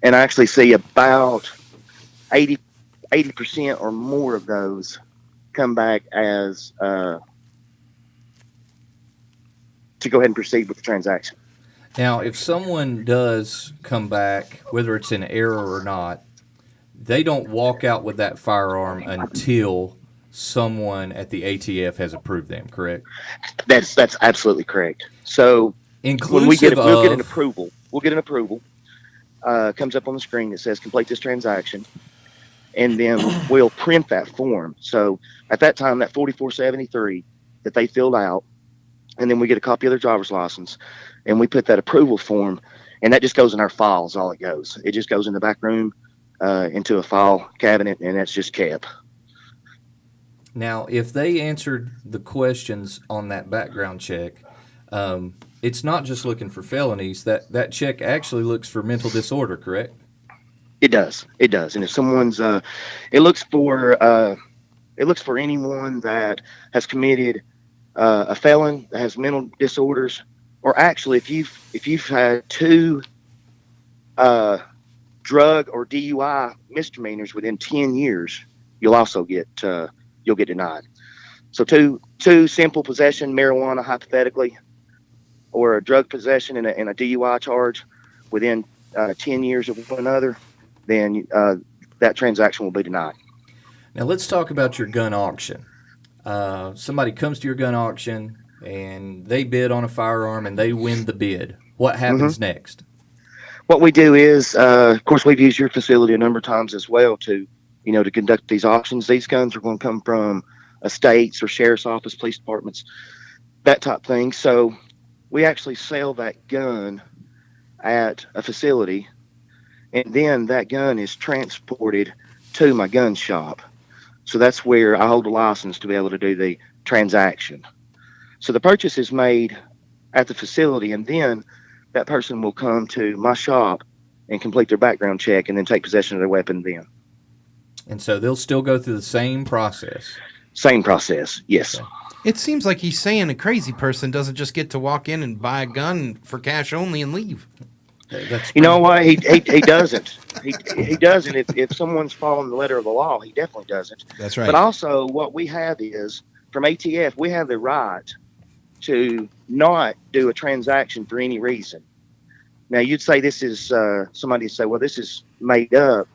and I actually see about 80% or more of those come back as to go ahead and proceed with the transaction. Now, if someone does come back, whether it's an error or not, they don't walk out with that firearm until someone at the ATF has approved them, correct? That's absolutely correct. So when we'll get an approval. We'll get an approval. Comes up on the screen that says complete this transaction, and then we'll print that form. So at that time, that 4473 that they filled out, and then we get a copy of their driver's license, and we put that approval form, and that just goes in our files. All it goes. It just goes in the back room into a file cabinet, and that's just kept. Now, if they answered the questions on that background check, it's not just looking for felonies. That check actually looks for mental disorder, correct? It does. It does. And if someone's, it looks for anyone that has committed a felon that has mental disorders, or actually if you've had 2 drug or DUI misdemeanors within 10 years, you'll also get denied. So two simple possession, marijuana hypothetically, or a drug possession and a DUI charge within 10 years of one another, then that transaction will be denied. Now let's talk about your gun auction. Somebody comes to your gun auction and they bid on a firearm and they win the bid. What happens next? What we do is, of course, we've used your facility a number of times as well to conduct these auctions. These guns are going to come from estates or sheriff's office, police departments, that type of thing. So we actually sell that gun at a facility, and then that gun is transported to my gun shop. So that's where I hold a license to be able to do the transaction. So the purchase is made at the facility, and then that person will come to my shop and complete their background check and then take possession of their weapon then. And so they'll still go through the same process. Same process, yes. Okay. It seems like he's saying a crazy person doesn't just get to walk in and buy a gun for cash only and leave. You know what? He doesn't. He doesn't. If someone's following the letter of the law, he definitely doesn't. That's right. But also, what we have is, from ATF, we have the right to not do a transaction for any reason. Now, you'd say this is, somebody would say, well, this is made up.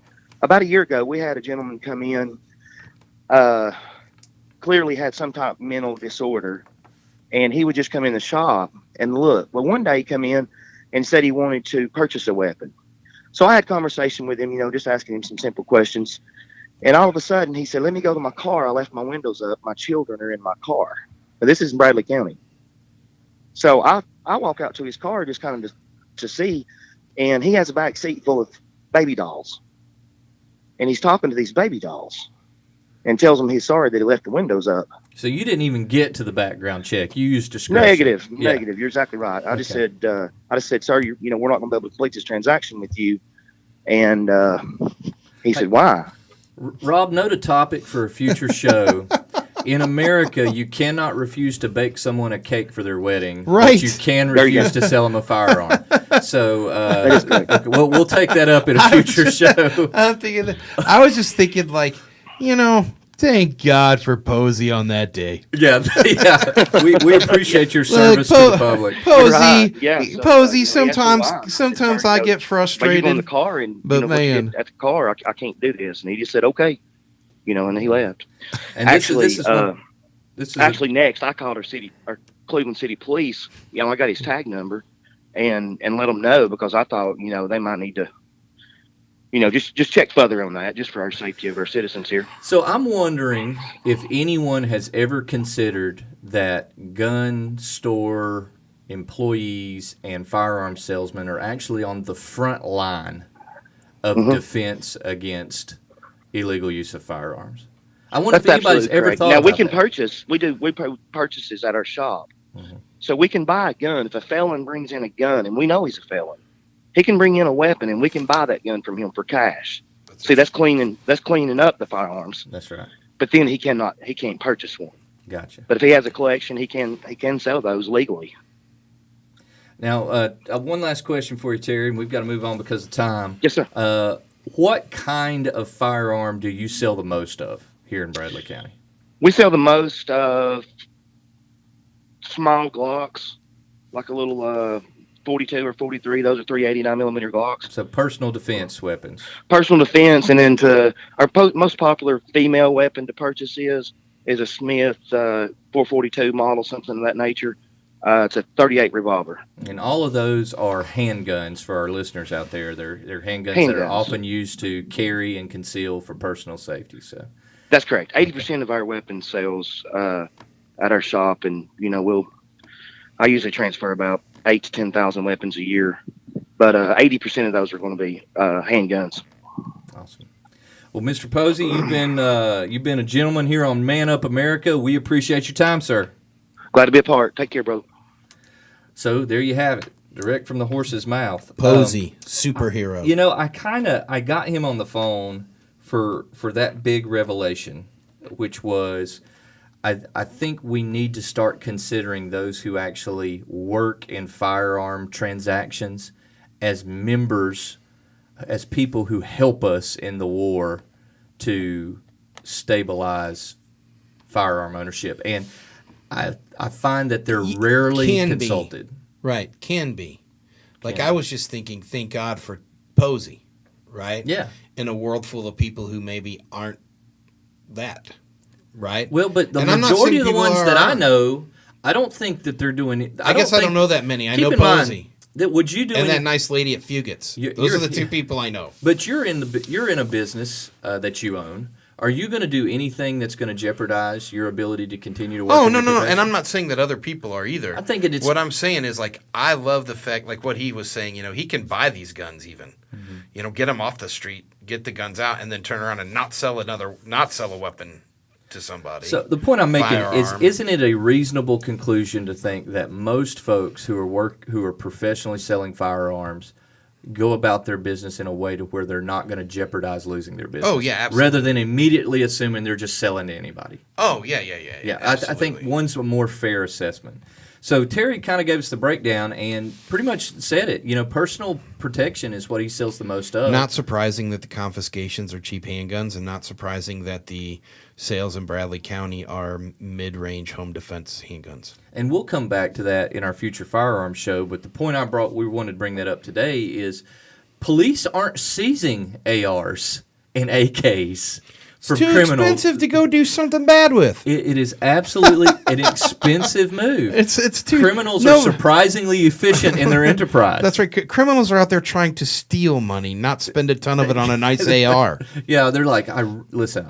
About a year ago, we had a gentleman come in, clearly had some type of mental disorder, and he would just come in the shop and look. Well, one day he come in and said he wanted to purchase a weapon. So I had conversation with him, just asking him some simple questions. And all of a sudden, he said, let me go to my car. I left my windows up. My children are in my car. Now, this is in Bradley County. So I walk out to his car just kind of to see, and he has a back seat full of baby dolls. And he's talking to these baby dolls and tells them he's sorry that he left the windows up. So you didn't even get to the background check. You used discretion. Negative. Yeah. Negative. You're exactly right. I just said, sir, we're not going to be able to complete this transaction with you. And he said, why? Rob, note a topic for a future show. In America, you cannot refuse to bake someone a cake for their wedding. Right. But you can refuse to sell them a firearm. So we'll take that up in a future show. I was just thinking, thank God for Posey on that day. Yeah. We appreciate your service to the public. Posey, Right. Yeah, so, Posey. he asked me why. Sometimes I get But you go in frustrated. the car and But once you man. get at the car, I can't do this. And he just said, okay, and he left. And Actually, next I called our Cleveland City Police. I got his tag number, and let them know, because I thought they might need to, just check further on that, just for our safety of our citizens here. So I'm wondering if anyone has ever considered that gun store employees and firearm salesmen are actually on the front line of defense against illegal use of firearms. I wonder if anybody's ever thought now about we can that. purchase. We purchases at our shop, so we can buy a gun. If a felon brings in a gun, and we know he's a felon, he can bring in a weapon, and we can buy that gun from him for cash. That's cleaning up the firearms. That's right. But then he can't purchase one. Gotcha. But if he has a collection, he can sell those legally. Now, one last question for you, Terry, and we've got to move on because of time. Yes, sir. What kind of firearm do you sell the most of here in Bradley County? We sell the most of small Glocks, like a little 42 or 43. Those are 389 millimeter Glocks. So personal defense weapons. Personal defense, and then our most popular female weapon to purchase is a Smith 442 model, something of that nature. It's a 38 revolver. And all of those are handguns for our listeners out there. They're handguns that are often used to carry and conceal for personal safety. So that's correct. 80% of our weapons sales at our shop, and I usually transfer about 8,000 to 10,000 weapons a year, but 80% of those are going to be handguns. Awesome. Well, Mr. Posey, you've been a gentleman here on Man Up America. We appreciate your time, sir. Glad to be a part. Take care, bro. So there you have it, direct from the horse's mouth. Posey, superhero. You know, I got him on the phone for that big revelation, which was I think we need to start considering those who actually work in firearm transactions as members, as people who help us in the war to stabilize firearm ownership. And I find that they're rarely Can be. consulted. Right, can be. Like Can I was just thinking, thank God for Posey, right? Yeah. In a world full of people who maybe aren't that, right? Well, but the And I'm not majority saying of the people ones are- that I know, I don't think that they're doing it. I guess I don't know that many. I keep know in mind Posey that would you do and any- that nice lady at Fugates. Those are the two people I know. But you're in a business that you own. Are you going to do anything that's going to jeopardize your ability to continue to work? Oh in no, your no, no! profession? And I'm not saying that other people are either. I think it's what I'm saying is like I love the fact, like what he was saying. You know, he can buy these guns even. Mm-hmm. You know, get them off the street, get the guns out, and then turn around and not sell a weapon to somebody. So the point I'm making is, Firearm. isn't it a reasonable conclusion to think that most folks who are professionally selling firearms go about their business in a way to where they're not going to jeopardize losing their business? Oh, yeah, absolutely. Rather than immediately assuming they're just selling to anybody. Oh yeah. Yeah, I think one's a more fair assessment. So Terry kind of gave us the breakdown and pretty much said it. You know, personal protection is what he sells the most of. Not surprising that the confiscations are cheap handguns, and not surprising that the sales in Bradley County are mid-range home defense handguns. And we'll come back to that in our future firearms show. But the point we wanted to bring that up today is police aren't seizing ARs and AKs from Too criminals. expensive to go do something bad with. It is absolutely an expensive move. It's too Criminals no. are surprisingly efficient in their enterprise. That's right. Criminals are out there trying to steal money, not spend a ton of it on a nice AR. Yeah, they're like, I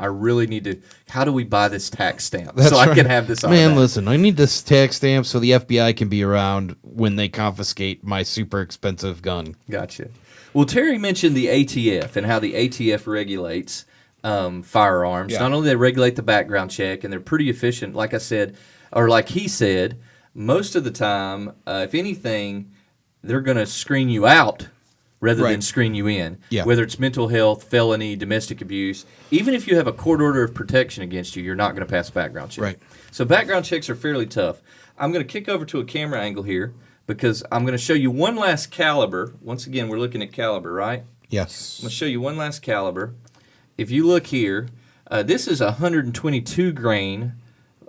really need to. How do we buy this tax stamp That's so I right. can have this? Man, automatic? listen, I need this tax stamp so the FBI can be around when they confiscate my super expensive gun. Gotcha. Well, Terry mentioned the ATF and how the ATF regulates firearms. Yeah. Not only they regulate the background check, and they're pretty efficient, like I said, or like he said, most of the time, if anything, they're going to screen you out rather than Right. screen you in. Yeah. Whether it's mental health, felony, domestic abuse, even if you have a court order of protection against you, you're not going to pass a background check. Right. So background checks are fairly tough. I'm going to kick over to a camera angle here because I'm going to show you one last caliber. Once again, we're looking at caliber, right? Yes. I'm going to show you one last caliber. If you look here, this is a 122 grain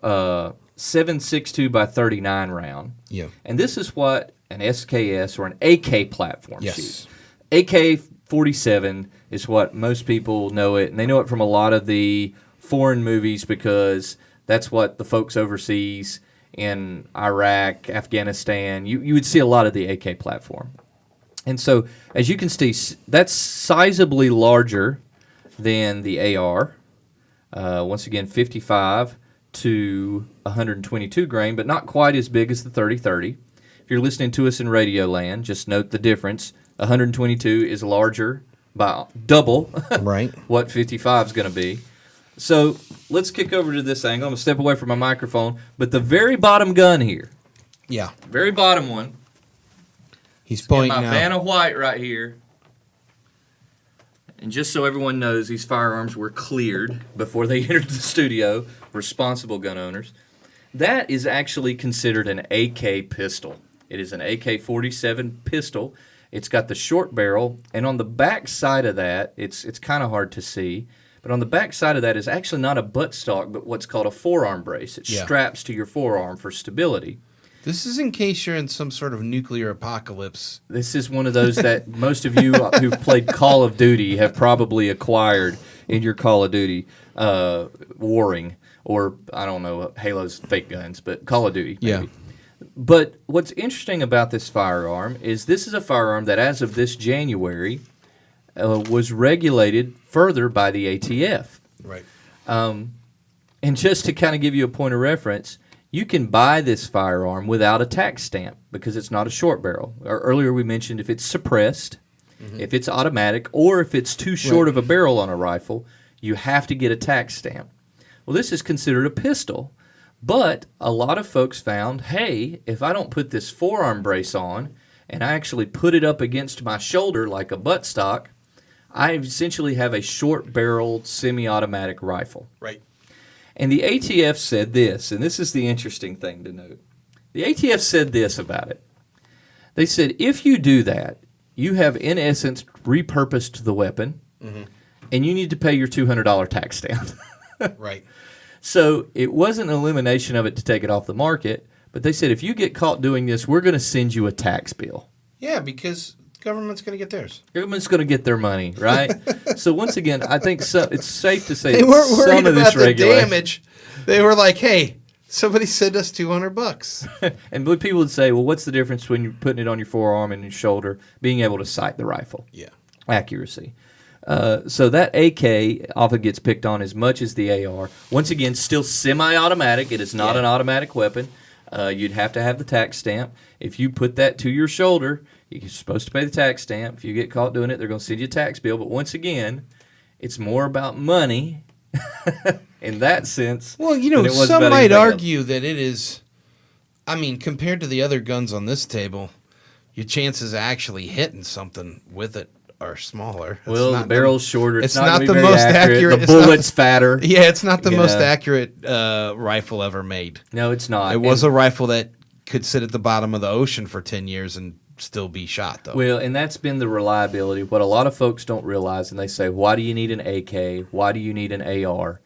7.62 by 39 round. Yeah. And this is what an SKS or an AK platform Yes. shoots. AK-47 is what most people know it, and they know it from a lot of the foreign movies because that's what the folks overseas in Iraq, Afghanistan, you would see a lot of the AK platform. And so, as you can see, that's sizably larger than the AR. Once again, 55 to 122 grain, but not quite as big as the 30-30. If you're listening to us in Radio Land, just note the difference. 122 is larger by double Right. what 55 is going to be. So let's kick over to this angle. I'm going to step away from my microphone, but the very bottom gun here, Yeah. very bottom one, He's in pointing my out. Vanna White right here. And just so everyone knows, these firearms were cleared before they entered the studio, responsible gun owners. That is actually considered an AK pistol. It is an AK-47 pistol. It's got the short barrel, and on the back side of that, it's kind of hard to see, but on the back side of that is actually not a buttstock, but what's called a forearm brace. It Yeah. straps to your forearm for stability. This is in case you're in some sort of nuclear apocalypse. This is one of those that most of you who've played Call of Duty have probably acquired in your Call of Duty warring, or I don't know, Halo's fake guns, but Call of Duty. Maybe. Yeah. But what's interesting about this firearm is this is a firearm that, as of this January, was regulated further by the ATF. Right. And just to kind of give you a point of reference, you can buy this firearm without a tax stamp because it's not a short barrel. Or earlier we mentioned if it's suppressed, if it's automatic, or if it's too short of a barrel on a rifle, you have to get a tax stamp. Well, this is considered a pistol, But a lot of folks found, hey, if I don't put this forearm brace on and I actually put it up against my shoulder like a buttstock, I essentially have a short-barreled semi-automatic rifle. Right. And the ATF said this, and this is the interesting thing to note. The ATF said this about it. They said, if you do that, you have, in essence, repurposed the weapon, and you need to pay your $200 tax stamp. Right. So it wasn't an elimination of it to take it off the market, but they said, if you get caught doing this, we're going to send you a tax bill. Yeah, because the government's going to get theirs. Government's going to get their money, right? So once again, I think it's safe to say They that weren't worried some of about this the regulation, damage. They were like, "Hey, somebody send us $200." and when people would say, well, what's the difference when you're putting it on your forearm and your shoulder, being able to sight the rifle? Yeah. Accuracy. So that AK often gets picked on as much as the AR. Once again, still semi-automatic. It is not an automatic weapon. You'd have to have the tax stamp. If you put that to your shoulder, you're supposed to pay the tax stamp. If you get caught doing it, they're going to send you a tax bill. But once again, it's more about money in that sense. Well, you than know, it was some about might anything else. argue that it is. I mean, compared to the other guns on this table, your chances of actually hitting something with it are smaller. It's Well, the not barrel's shorter. It's not, not gonna the be very most accurate. The It's not- bullet's fatter. Yeah, it's not the You most know. accurate rifle ever made. No, it's not. It was And- a rifle that could sit at the bottom of the ocean for 10 years and still be shot, though. Well, and that's been the reliability. What a lot of folks don't realize, and they say, why do you need an AK? Why do you need an AR?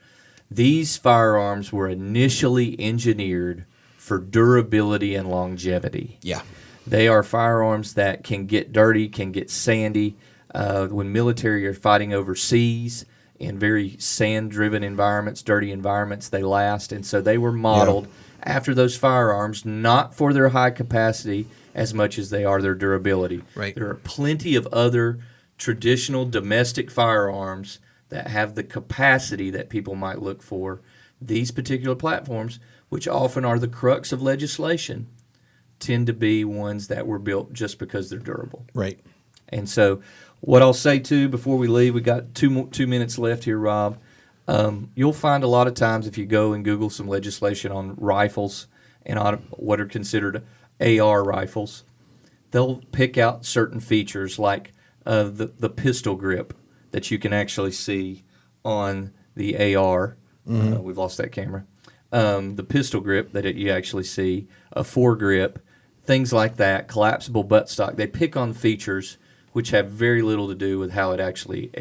These firearms were initially engineered for durability and longevity. Yeah. They are firearms that can get dirty, can get sandy. When military are fighting overseas in very sand-driven environments, dirty environments, they last. And so they were modeled after those firearms, not for their high capacity as much as they are their durability. Right. There are plenty of other traditional domestic firearms that have the capacity that people might look for. These particular platforms, which often are the crux of legislation, tend to be ones that were built just because they're durable. Right. And so what I'll say, too, before we leave, we got 2 minutes left here, Rob. You'll find a lot of times if you go and Google some legislation on rifles and on what are considered AR rifles, they'll pick out certain features like the pistol grip that you can actually see on the AR. We've lost that camera. The pistol grip that you actually see, a foregrip, things like that, collapsible buttstock. They pick on features which have very little to do with how it actually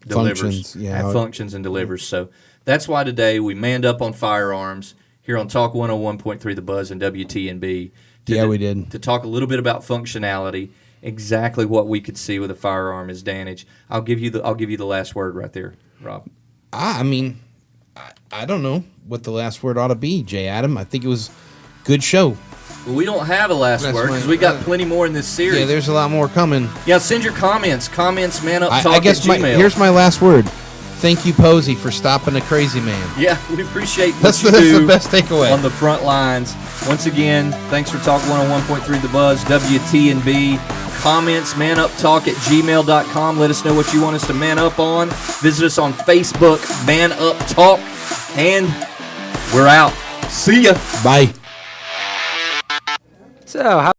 delivers, Functions, yeah, how it- functions and delivers. So that's why today we manned up on firearms here on Talk 101.3 The Buzz and WTNB. We did. To talk a little bit about functionality, exactly what we could see with a firearm is damage. I'll give you the last word right there, Rob. I mean, I don't know what the last word ought to be, Jay Adam. I think it was a good show. Well, we don't have a last That's word fine. because we got plenty more in this series. Yeah, there's a lot more coming. Yeah, send your comments. Comments, manuptalk I guess at Gmail. here's my last word. Thank you, Posey, for stopping a crazy man. Yeah, we appreciate what That's you the do best takeaway. on the front lines. Once again, thanks for Talk 101.3 The Buzz, WTNB. Comments, manuptalk at gmail.com. Let us know what you want us to man up on. Visit us on Facebook, Man Up Talk. And we're out. See ya. Bye. So, how